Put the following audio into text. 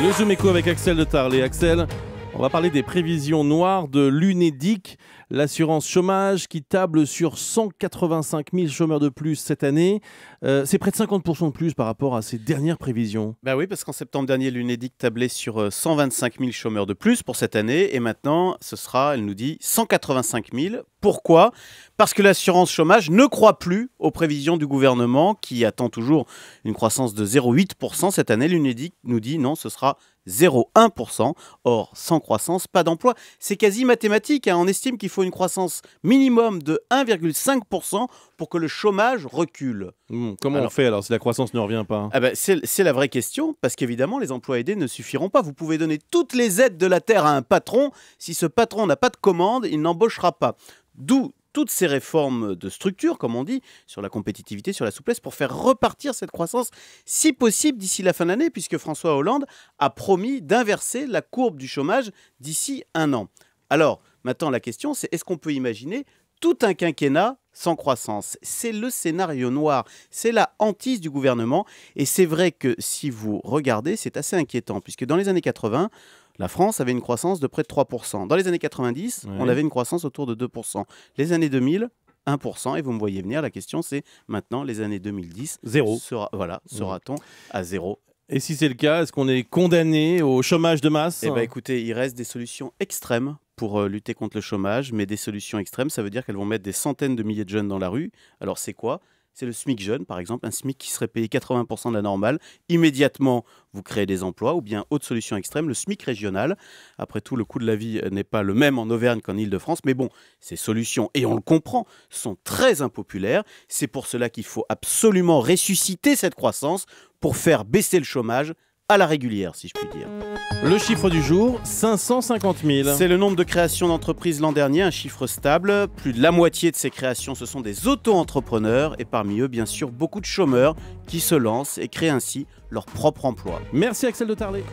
Le Zoom Éco avec Axel de Tarlet. Axel, on va parler des prévisions noires de l'Unédic, l'assurance chômage qui table sur 185 000 chômeurs de plus cette année. C'est près de 50% de plus par rapport à ses dernières prévisions. Bah oui, parce qu'en septembre dernier, l'Unédic tablait sur 125 000 chômeurs de plus pour cette année. Et maintenant, ce sera, elle nous dit, 185 000. Pourquoi ? Parce que l'assurance chômage ne croit plus aux prévisions du gouvernement qui attend toujours une croissance de 0,8% cette année. L'Unédic nous dit non, ce sera 0,1%. Or, sans croissance, pas d'emploi. C'est quasi mathématique. On estime qu'il faut une croissance minimum de 1,5% pour que le chômage recule. Comment on fait alors si la croissance ne revient pas ? C'est la vraie question, parce qu'évidemment, les emplois aidés ne suffiront pas. Vous pouvez donner toutes les aides de la terre à un patron. Si ce patron n'a pas de commande, il n'embauchera pas. D'où toutes ces réformes de structure, comme on dit, sur la compétitivité, sur la souplesse, pour faire repartir cette croissance, si possible, d'ici la fin de l'année, puisque François Hollande a promis d'inverser la courbe du chômage d'ici 1 an. Alors, maintenant, la question, c'est est-ce qu'on peut imaginer tout un quinquennat sans croissance? C'est le scénario noir, c'est la hantise du gouvernement. Et c'est vrai que si vous regardez, c'est assez inquiétant, puisque dans les années 80, la France avait une croissance de près de 3%. Dans les années 90, on avait une croissance autour de 2%. Les années 2000, 1%. Et vous me voyez venir, la question c'est maintenant, les années 2010, zéro. Sera-t-on à zéro? Et si c'est le cas, est-ce qu'on est condamné au chômage de masse ? Eh bien écoutez, il reste des solutions extrêmes pour lutter contre le chômage, mais des solutions extrêmes, ça veut dire qu'elles vont mettre des centaines de milliers de jeunes dans la rue. Alors c'est quoi ? C'est le SMIC jeune, par exemple, un SMIC qui serait payé 80% de la normale. Immédiatement, vous créez des emplois. Ou bien, autre solution extrême, le SMIC régional. Après tout, le coût de la vie n'est pas le même en Auvergne qu'en Île-de-France. Mais bon, ces solutions, et on le comprend, sont très impopulaires. C'est pour cela qu'il faut absolument ressusciter cette croissance pour faire baisser le chômage à la régulière, si je puis dire. Le chiffre du jour, 550 000. C'est le nombre de créations d'entreprises l'an dernier, un chiffre stable. Plus de la moitié de ces créations, ce sont des auto-entrepreneurs. Et parmi eux, bien sûr, beaucoup de chômeurs qui se lancent et créent ainsi leur propre emploi. Merci Axel de Tarlet.